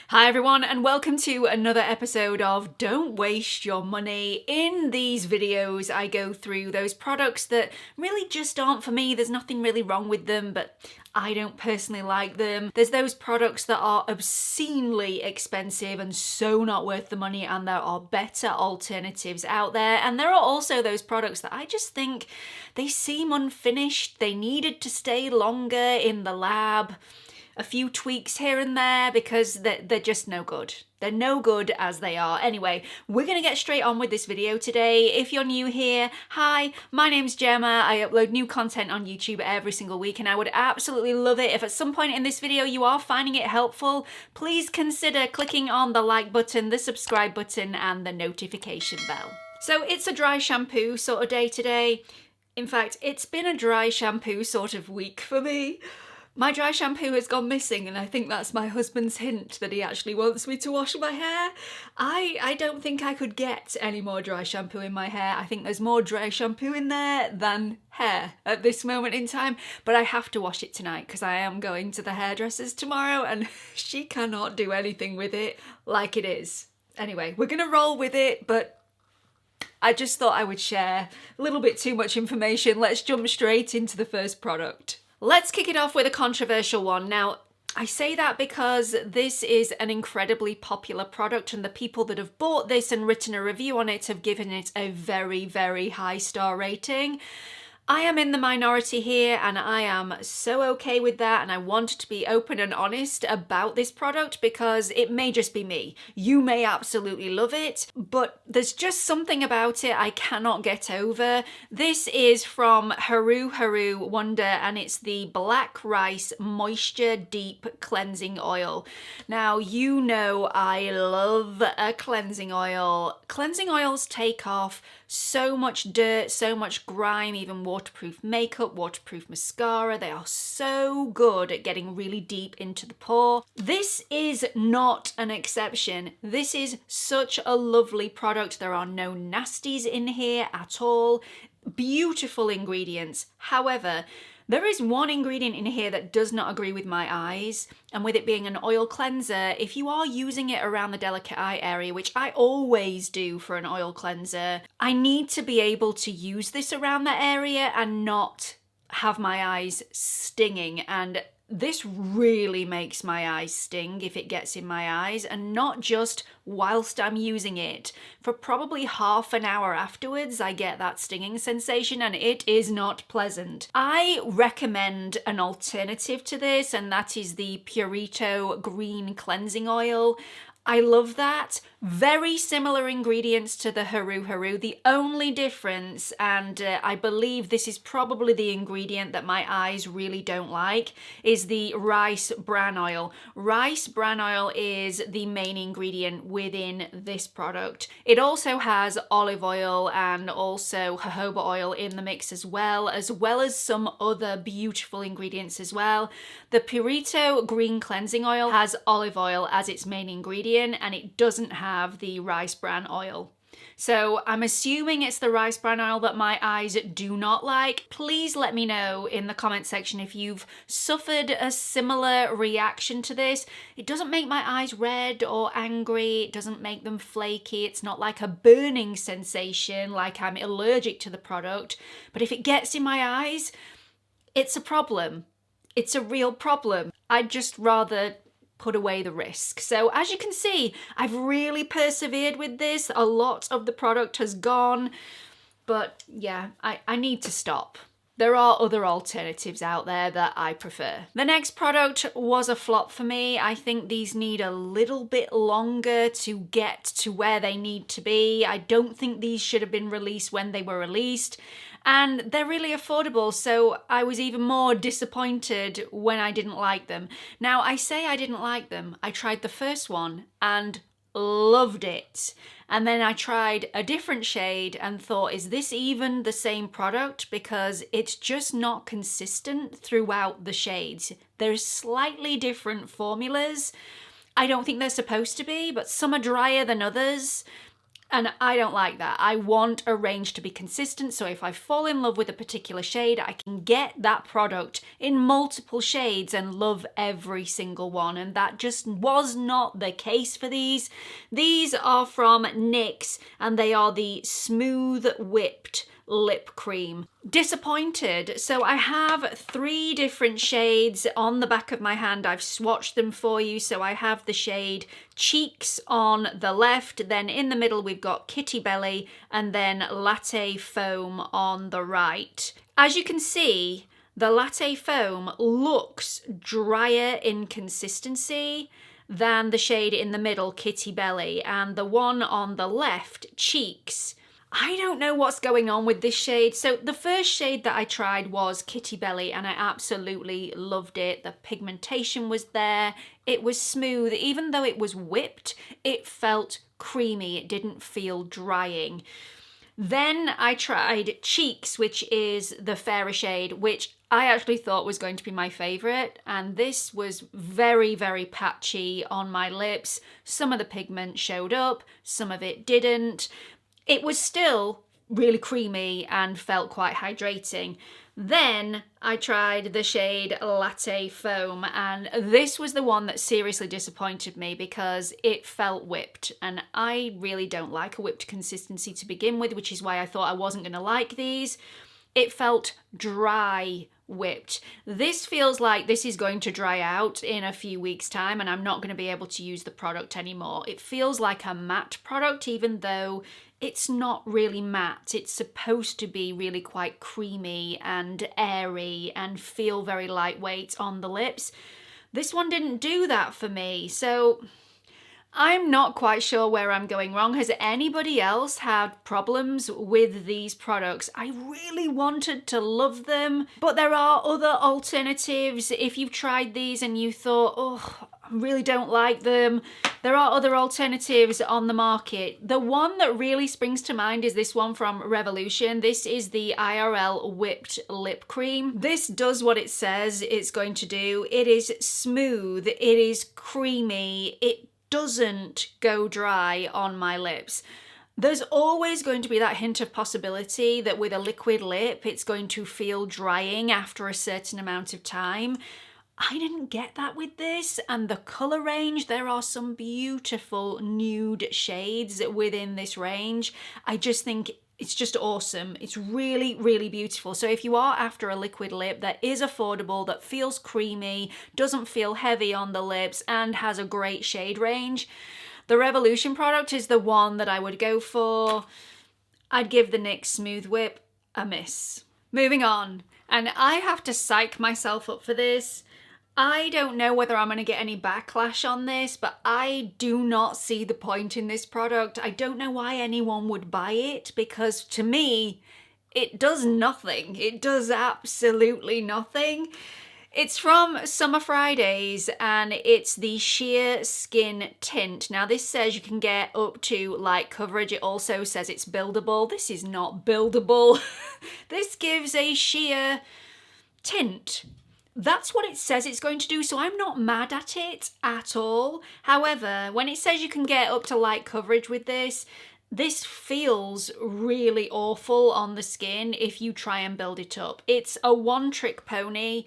Hi everyone and welcome to another episode of Don't Waste Your Money. In these videos I go through those products that really just aren't for me. There's nothing really wrong with them, but I don't personally like them. There's those products that are obscenely expensive and so not worth the money, and there are better alternatives out there. And there are also those products that I just think they seem unfinished. They needed to stay longer in the lab. A few tweaks here and there because they're just no good. They're no good as they are. Anyway, we're going to get straight on with this video today. If you're new here, hi, my name's Gemma. I upload new content on YouTube every single week, and I would absolutely love it if at some point in this video you are finding it helpful. Please consider clicking on the like button, the subscribe button, and the notification bell. So it's a dry shampoo sort of day today. In fact, it's been a dry shampoo sort of week for me. My dry shampoo has gone missing, and I think that's my husband's hint that he actually wants me to wash my hair. I don't think I could get any more dry shampoo in my hair. I think there's more dry shampoo in there than hair at this moment in time, but I have to wash it tonight because I am going to the hairdresser's tomorrow and she cannot do anything with it like it is. Anyway, we're gonna roll with it, but I just thought I would share a little bit too much information. Let's jump straight into the first product. Let's kick it off with a controversial one. Now, I say that because this is an incredibly popular product, and the people that have bought this and written a review on it have given it a very, very high star rating. I am in the minority here, and I am so okay with that, and I want to be open and honest about this product because it may just be me. You may absolutely love it, but there's just something about it I cannot get over. This is from Haru Haru Wonder, and it's the Black Rice Moisture Deep Cleansing Oil. Now, you know I love a cleansing oil. Cleansing oils take off so much dirt, so much grime, even waterproof makeup, waterproof mascara. They are so good at getting really deep into the pore. This is not an exception. This is such a lovely product. There are no nasties in here at all. Beautiful ingredients. However, there is one ingredient in here that does not agree with my eyes, and with it being an oil cleanser, if you are using it around the delicate eye area, which I always do for an oil cleanser, I need to be able to use this around that area and not have my eyes stinging, and this really makes my eyes sting if it gets in my eyes, and not just whilst I'm using it. For probably half an hour afterwards, I get that stinging sensation, and it is not pleasant. I recommend an alternative to this, and that is the Purito Green Cleansing Oil. I love that. Very similar ingredients to the Haru Haru. The only difference, and I believe this is probably the ingredient that my eyes really don't like, is the rice bran oil. Rice bran oil is the main ingredient within this product. It also has olive oil and also jojoba oil in the mix as well as some other beautiful ingredients as well. The Purito Green Cleansing Oil has olive oil as its main ingredient, and it doesn't have the rice bran oil. So I'm assuming it's the rice bran oil that my eyes do not like. Please let me know in the comment section if you've suffered a similar reaction to this. It doesn't make my eyes red or angry. It doesn't make them flaky. It's not like a burning sensation like I'm allergic to the product. But if it gets in my eyes, it's a problem. It's a real problem. I'd just rather put away the risk. So as you can see, I've really persevered with this. A lot of the product has gone, but yeah, I need to stop. There are other alternatives out there that I prefer. The next product was a flop for me. I think these need a little bit longer to get to where they need to be. I don't think these should have been released when they were released. And they're really affordable, so I was even more disappointed when I didn't like them. Now, I say I didn't like them. I tried the first one and loved it. And then I tried a different shade and thought, is this even the same product? Because it's just not consistent throughout the shades. There's slightly different formulas. I don't think they're supposed to be, but some are drier than others. And I don't like that. I want a range to be consistent, so if I fall in love with a particular shade, I can get that product in multiple shades and love every single one, and that just was not the case for these. These are from NYX, and they are the Smooth Whipped Lip Cream. Disappointed. So I have 3 different shades on the back of my hand. I've swatched them for you. So I have the shade Cheeks on the left, then in the middle we've got Kitty Belly, and then Latte Foam on the right. As you can see, the Latte Foam looks drier in consistency than the shade in the middle, Kitty Belly, and the one on the left, Cheeks. I don't know what's going on with this shade. So the first shade that I tried was Kitty Belly, and I absolutely loved it. The pigmentation was there. It was smooth. Even though it was whipped, it felt creamy. It didn't feel drying. Then I tried Cheeks, which is the fairer shade, which I actually thought was going to be my favourite. And this was very, very patchy on my lips. Some of the pigment showed up, some of it didn't. It was still really creamy and felt quite hydrating. Then I tried the shade Latte Foam, and this was the one that seriously disappointed me because it felt whipped, and I really don't like a whipped consistency to begin with, which is why I thought I wasn't going to like these. It felt dry whipped. This feels like this is going to dry out in a few weeks' time and I'm not going to be able to use the product anymore. It feels like a matte product, even though it's not really matte. It's supposed to be really quite creamy and airy and feel very lightweight on the lips. This one didn't do that for me, so I'm not quite sure where I'm going wrong. Has anybody else had problems with these products? I really wanted to love them, but there are other alternatives. If you've tried these and you thought, oh, I really don't like them, there are other alternatives on the market. The one that really springs to mind is this one from Revolution. This is the IRL Whipped Lip Cream. This does what it says it's going to do. It is smooth, it is creamy, it doesn't go dry on my lips. There's always going to be that hint of possibility that with a liquid lip it's going to feel drying after a certain amount of time. I didn't get that with this, and the colour range, there are some beautiful nude shades within this range. I just think it's just awesome. It's really, really beautiful. So if you are after a liquid lip that is affordable, that feels creamy, doesn't feel heavy on the lips, and has a great shade range, the Revolution product is the one that I would go for. I'd give the NYX Smooth Whip a miss. Moving on, and I have to psych myself up for this. I don't know whether I'm going to get any backlash on this, but I do not see the point in this product. I don't know why anyone would buy it, because to me, it does nothing. It does absolutely nothing. It's from Summer Fridays, and it's the Sheer Skin Tint. Now this says you can get up to light coverage. It also says it's buildable. This is not buildable. This gives a sheer tint. That's what it says it's going to do, so I'm not mad at it at all. However, when it says you can get up to light coverage with this, this feels really awful on the skin if you try and build it up. It's a one-trick pony.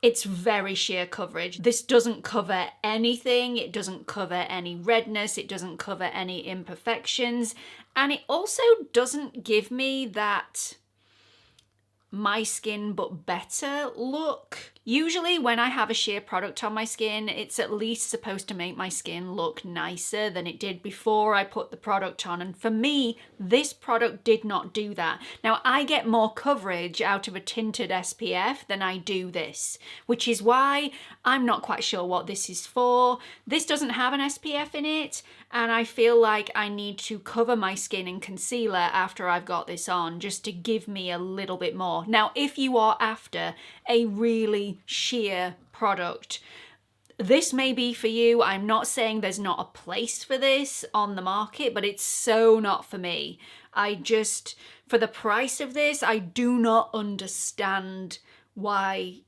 It's very sheer coverage. This doesn't cover anything. It doesn't cover any redness. It doesn't cover any imperfections. And it also doesn't give me that my skin but better look. Usually when I have a sheer product on my skin, it's at least supposed to make my skin look nicer than it did before I put the product on. And for me, this product did not do that. Now, I get more coverage out of a tinted SPF than I do this, which is why I'm not quite sure what this is for. This doesn't have an SPF in it, and I feel like I need to cover my skin in concealer after I've got this on, just to give me a little bit more. Now, if you are after a really sheer product, this may be for you. I'm not saying there's not a place for this on the market, but it's so not for me. For the price of this, I do not understand why.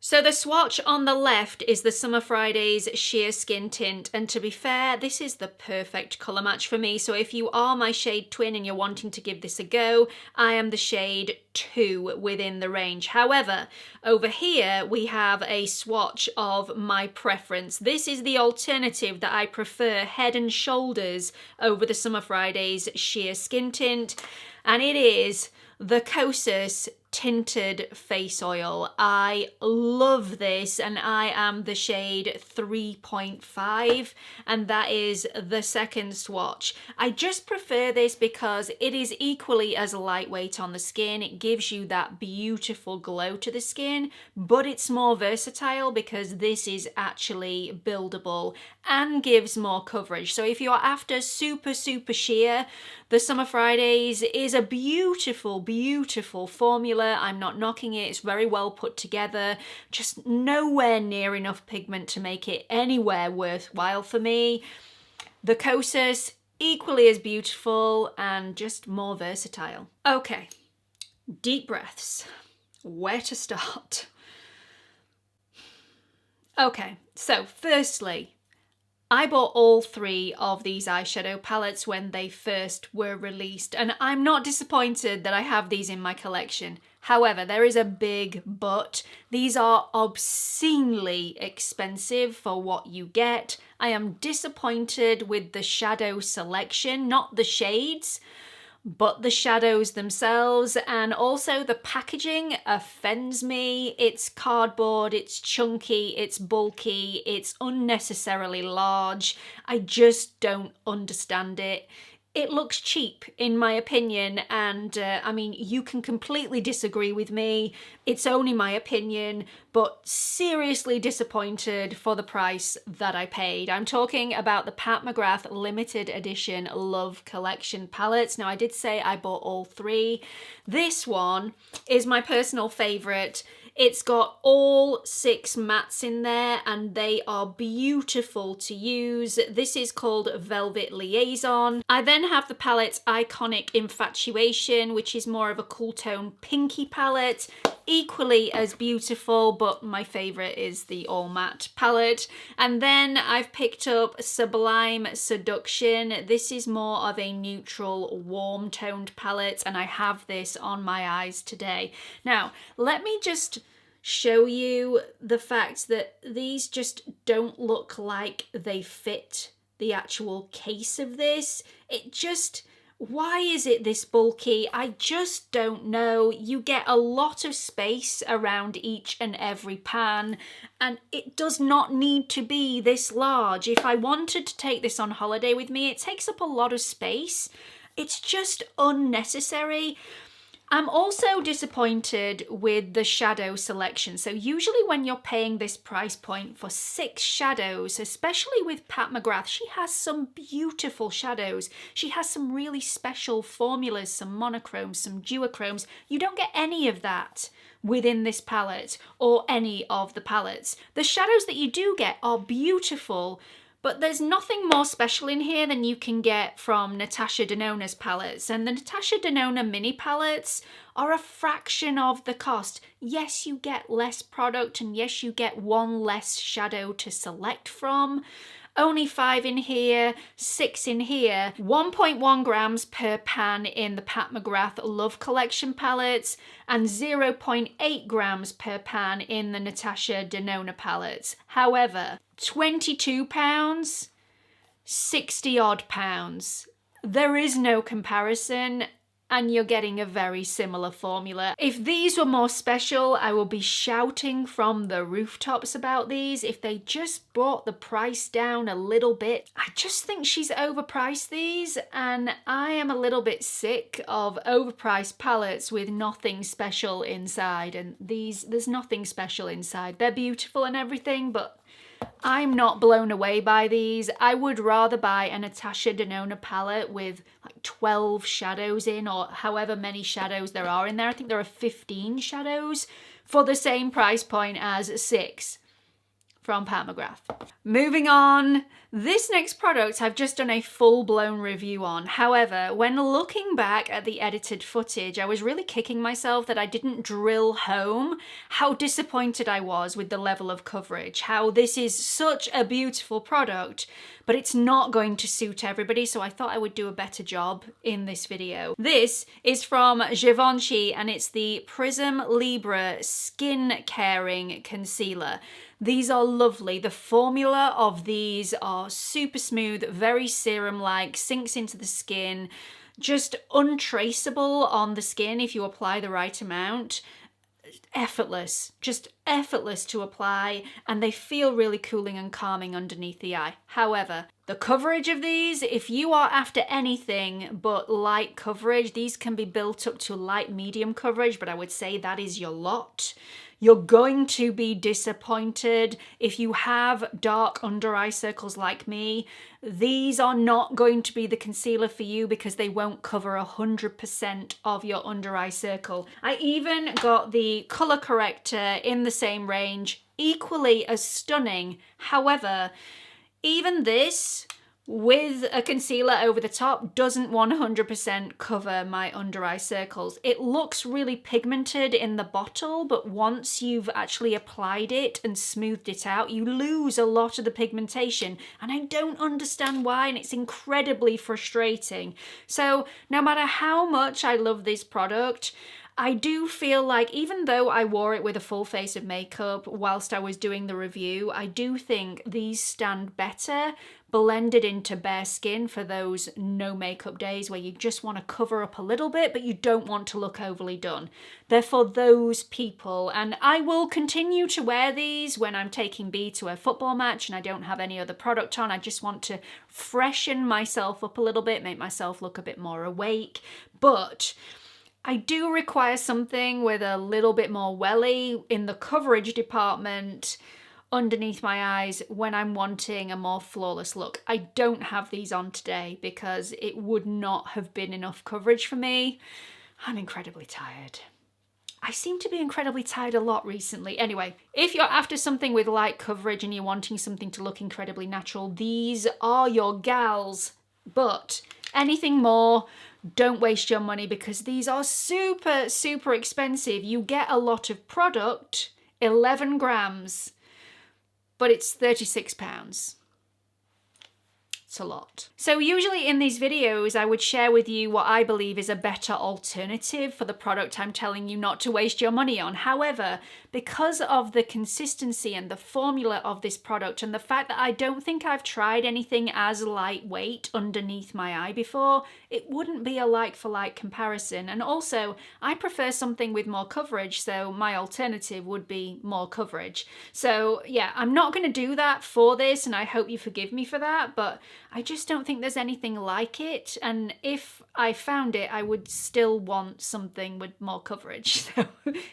So the swatch on the left is the Summer Fridays Sheer Skin Tint, and to be fair, this is the perfect colour match for me. So if you are my shade twin and you're wanting to give this a go, I am the shade 2 within the range. However, over here we have a swatch of my preference. This is the alternative that I prefer, Head and Shoulders over the Summer Fridays Sheer Skin Tint, and it is the Kosas Tinted Face Oil. I love this, and I am the shade 3.5, and that is the second swatch. I just prefer this because it is equally as lightweight on the skin. It gives you that beautiful glow to the skin, but it's more versatile because this is actually buildable and gives more coverage. So if you're after super sheer, the Summer Fridays is a beautiful formula. I'm not knocking it, it's very well put together, just nowhere near enough pigment to make it anywhere worthwhile for me. The Kosas, equally as beautiful and just more versatile. Okay, deep breaths. Where to start? Okay, so firstly, I bought all 3 of these eyeshadow palettes when they first were released, and I'm not disappointed that I have these in my collection. However, there is a big but. These are obscenely expensive for what you get. I am disappointed with the shadow selection, not the shades, but the shadows themselves, and also the packaging offends me. It's cardboard, it's chunky, it's bulky, it's unnecessarily large. I just don't understand it. It looks cheap, in my opinion, and I mean, you can completely disagree with me. It's only my opinion, but seriously disappointed for the price that I paid. I'm talking about the Pat McGrath limited edition Love Collection palettes. Now, I did say I bought all 3. This one is my personal favourite. It's got all 6 mattes in there and they are beautiful to use. This is called Velvet Liaison. I then have the palette Iconic Infatuation, which is more of a cool tone pinky palette. Equally as beautiful, but my favourite is the all matte palette. And then I've picked up Sublime Seduction. This is more of a neutral, warm toned palette, and I have this on my eyes today. Now, let me just show you the fact that these just don't look like they fit the actual case of this. It just... why is it this bulky? I just don't know. You get a lot of space around each and every pan, and it does not need to be this large. If I wanted to take this on holiday with me, it takes up a lot of space. It's just unnecessary. I'm also disappointed with the shadow selection. So usually when you're paying this price point for 6 shadows, especially with Pat McGrath, she has some beautiful shadows. She has some really special formulas, some monochromes, some duochromes. You don't get any of that within this palette or any of the palettes. The shadows that you do get are beautiful, but there's nothing more special in here than you can get from Natasha Denona's palettes. And the Natasha Denona mini palettes are a fraction of the cost. Yes, you get less product, and yes, you get 1 less shadow to select from. Only 5 in here, 6 in here, 1.1 grams per pan in the Pat McGrath Love Collection palettes, and 0.8 grams per pan in the Natasha Denona palettes. However, £22, 60 odd pounds. There is no comparison, and you're getting a very similar formula. If these were more special, I will be shouting from the rooftops about these. If they just brought the price down a little bit. I just think she's overpriced these, and I am a little bit sick of overpriced palettes with nothing special inside, and these, there's nothing special inside. They're beautiful and everything, but I'm not blown away by these. I would rather buy a Natasha Denona palette with like 12 shadows in, or however many shadows there are in there. I think there are 15 shadows for the same price point as 6. from Permagraph. Moving on, this next product I've just done a full-blown review on. However, when looking back at the edited footage, I was really kicking myself that I didn't drill home how disappointed I was with the level of coverage, how this is such a beautiful product, but it's not going to suit everybody, so I thought I would do a better job in this video. This is from Givenchy and it's the Prism Libre Skin Caring Concealer. These are lovely. The formula of these are super smooth, very serum-like, sinks into the skin, just untraceable on the skin if you apply the right amount. Effortless, just effortless to apply, and they feel really cooling and calming underneath the eye. However, the coverage of these, if you are after anything but light coverage, these can be built up to light medium coverage, but I would say that is your lot. You're going to be disappointed if you have dark under eye circles like me. These are not going to be the concealer for you because they won't cover 100% of your under eye circle. I even got the color corrector in the same range, equally as stunning. However, even this, with a concealer over the top, doesn't 100% cover my under eye circles. It looks really pigmented in the bottle, but once you've actually applied it and smoothed it out, you lose a lot of the pigmentation, and I don't understand why, and it's incredibly frustrating. So no matter how much I love this product, I do feel like even though I wore it with a full face of makeup whilst I was doing the review, I do think these stand better blended into bare skin for those no makeup days where you just want to cover up a little bit but you don't want to look overly done. They're for those people, and I will continue to wear these when I'm taking B to a football match and I don't have any other product on. I just want to freshen myself up a little bit, make myself look a bit more awake, but I do require something with a little bit more welly in the coverage department underneath my eyes when I'm wanting a more flawless look. I don't have these on today because it would not have been enough coverage for me. I'm incredibly tired. I seem to be incredibly tired a lot recently. Anyway, if you're after something with light coverage and you're wanting something to look incredibly natural, these are your gals. But anything more, don't waste your money because these are super, super expensive. You get a lot of product, 11 grams, but it's £36. It's a lot. So usually in these videos, I would share with you what I believe is a better alternative for the product I'm telling you not to waste your money on. However, because of the consistency and the formula of this product and the fact that I don't think I've tried anything as lightweight underneath my eye before, it wouldn't be a like-for-like comparison. And also, I prefer something with more coverage, so my alternative would be more coverage. So yeah, I'm not going to do that for this, and I hope you forgive me for that, but I just don't think there's anything like it, and if I found it, I would still want something with more coverage, so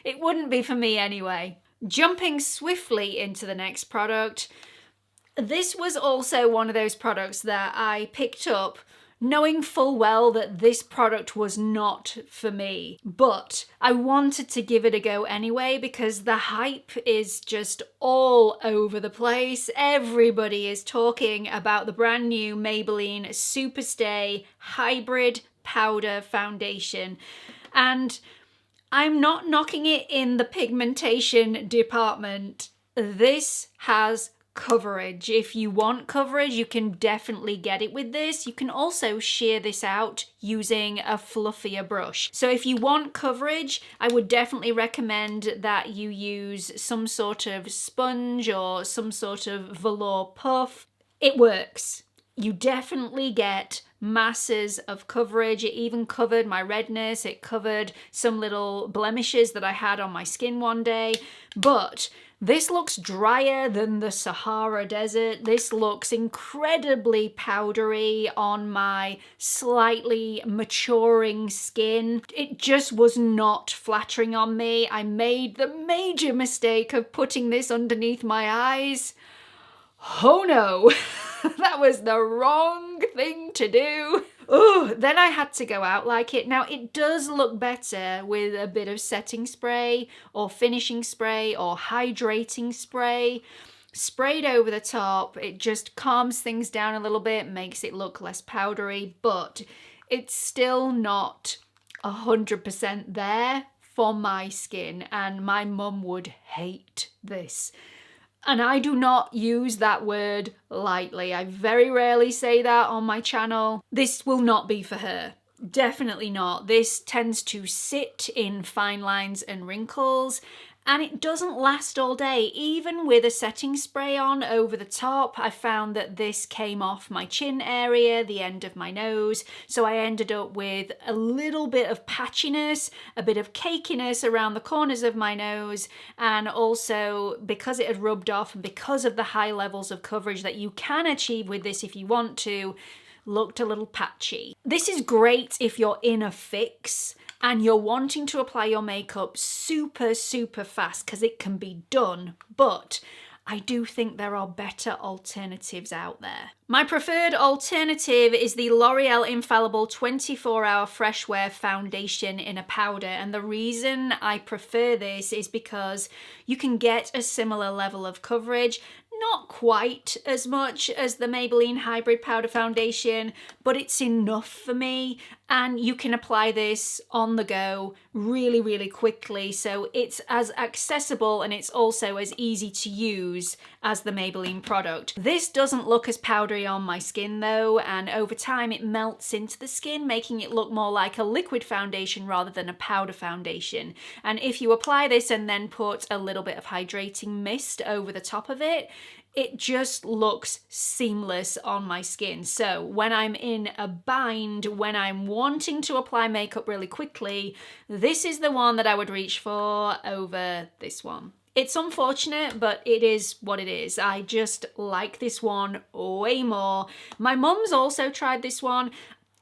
it wouldn't be for me anyway. Jumping swiftly into the next product, this was also one of those products that I picked up knowing full well that this product was not for me, but I wanted to give it a go anyway because the hype is just all over the place. Everybody is talking about the brand new Maybelline Superstay Hybrid Powder Foundation, and I'm not knocking it in the pigmentation department. This has coverage. If you want coverage, you can definitely get it with this. You can also shear this out using a fluffier brush. So if you want coverage, I would definitely recommend that you use some sort of sponge or some sort of velour puff. It works. You definitely get masses of coverage. It even covered my redness. It covered some little blemishes that I had on my skin one day. But this looks drier than the Sahara Desert. This looks incredibly powdery on my slightly maturing skin. It just was not flattering on me. I made the major mistake of putting this underneath my eyes. Oh no, that was the wrong thing to do. Oh, then I had to go out like it. Now, it does look better with a bit of setting spray or finishing spray or hydrating spray, sprayed over the top. It just calms things down a little bit, makes it look less powdery, but it's still not 100% there for my skin, and my mum would hate this. And I do not use that word lightly. I very rarely say that on my channel. This will not be for her. Definitely not. This tends to sit in fine lines and wrinkles, and it doesn't last all day. Even with a setting spray on over the top, I found that this came off my chin area, the end of my nose, so I ended up with a little bit of patchiness, a bit of cakiness around the corners of my nose, and also because it had rubbed off and because of the high levels of coverage that you can achieve with this if you want to, looked a little patchy. This is great if you're in a fix and you're wanting to apply your makeup super fast, because it can be done, but I do think there are better alternatives out there. My preferred alternative is the L'Oreal Infallible 24-Hour Fresh Wear Foundation in a powder, and the reason I prefer this is because you can get a similar level of coverage. Not quite as much as the Maybelline Hybrid Powder Foundation, but it's enough for me, and you can apply this on the go really quickly, so it's as accessible and it's also as easy to use as the Maybelline product. This doesn't look as powdery on my skin though, and over time it melts into the skin, making it look more like a liquid foundation rather than a powder foundation. And if you apply this and then put a little bit of hydrating mist over the top of it, it just looks seamless on my skin. So when I'm in a bind, when I'm wanting to apply makeup really quickly, this is the one that I would reach for over this one. It's unfortunate, but it is what it is. I just like this one way more. My mum's also tried this one.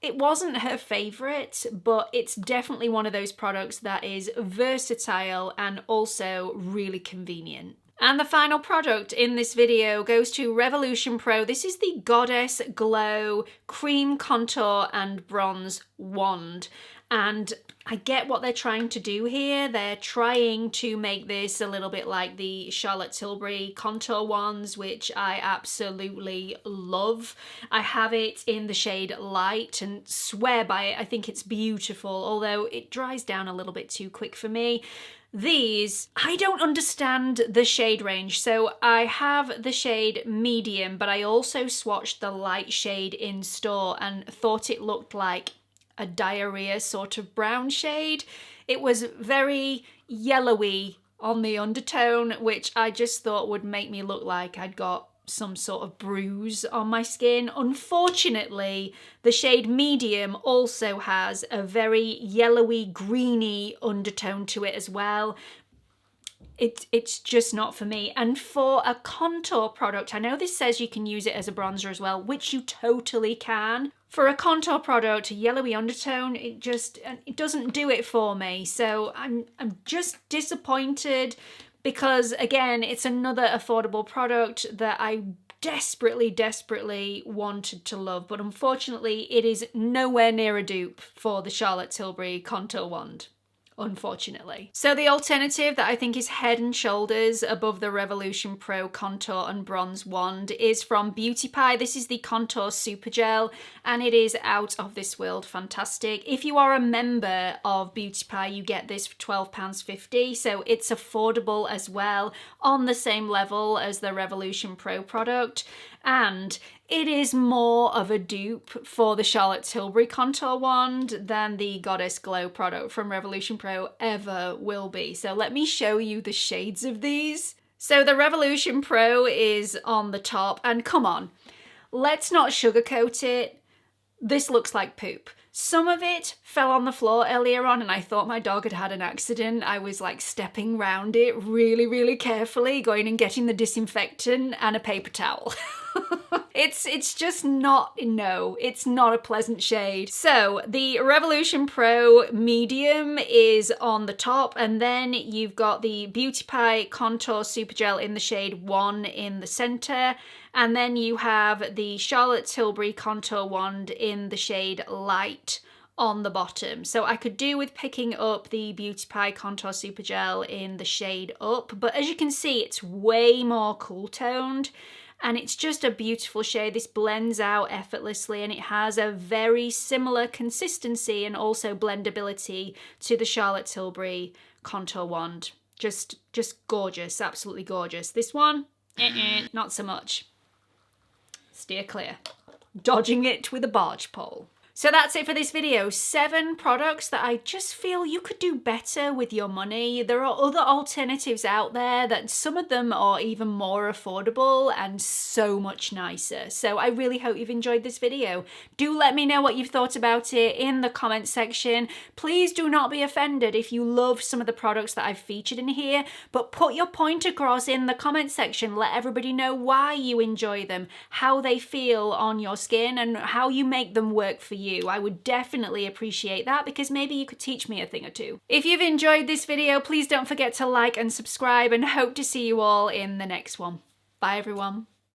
It wasn't her favourite, but it's definitely one of those products that is versatile and also really convenient. And the final product in this video goes to Revolution Pro. This is the Goddess Glow Cream Contour and Bronze Wand. And I get what they're trying to do here. They're trying to make this a little bit like the Charlotte Tilbury contour wands, which I absolutely love. I have it in the shade Light and swear by it. I think it's beautiful, although it dries down a little bit too quick for me. These, I don't understand the shade range. So I have the shade medium, but I also swatched the light shade in store and thought it looked like a diarrhea sort of brown shade. It was very yellowy on the undertone, which I just thought would make me look like I'd got some sort of bruise on my skin. Unfortunately, the shade medium also has a very yellowy, greeny undertone to it as well. It's just not for me. And for a contour product, I know this says you can use it as a bronzer as well, which you totally can. For a contour product, a yellowy undertone, it doesn't do it for me. So I'm just disappointed, because again, it's another affordable product that I desperately wanted to love, but unfortunately it is nowhere near a dupe for the Charlotte Tilbury contour wand, unfortunately. So the alternative that I think is head and shoulders above the Revolution Pro Contour and Bronze Wand is from Beauty Pie. This is the Contour Super Gel, and it is out of this world fantastic. If you are a member of Beauty Pie, you get this for £12.50, so it's affordable as well, on the same level as the Revolution Pro product. And it is more of a dupe for the Charlotte Tilbury contour wand than the Goddess Glow product from Revolution Pro ever will be. So let me show you the shades of these. So the Revolution Pro is on the top, and come on, let's not sugarcoat it. This looks like poop. Some of it fell on the floor earlier on and I thought my dog had had an accident. I was like stepping round it really carefully, going and getting the disinfectant and a paper towel. It's just not, no, it's not a pleasant shade. So the Revolution Pro Medium is on the top, and then you've got the Beauty Pie Contour Super Gel in the shade 1 in the center, and then you have the Charlotte Tilbury Contour Wand in the shade Light on the bottom. So I could do with picking up the Beauty Pie Contour Super Gel in the shade Up, but as you can see, it's way more cool toned. And it's just a beautiful shade. This blends out effortlessly and it has a very similar consistency and also blendability to the Charlotte Tilbury Contour Wand. Just gorgeous, absolutely gorgeous. This one, not so much. Steer clear. Dodging it with a barge pole. So that's it for this video. 7 products that I just feel you could do better with your money. There are other alternatives out there that some of them are even more affordable and so much nicer. So I really hope you've enjoyed this video. Do let me know what you've thought about it in the comment section. Please do not be offended if you love some of the products that I've featured in here, but put your point across in the comment section. Let everybody know why you enjoy them, how they feel on your skin, and how you make them work for you. I would definitely appreciate that because maybe you could teach me a thing or two. If you've enjoyed this video, please don't forget to like and subscribe, and hope to see you all in the next one. Bye everyone.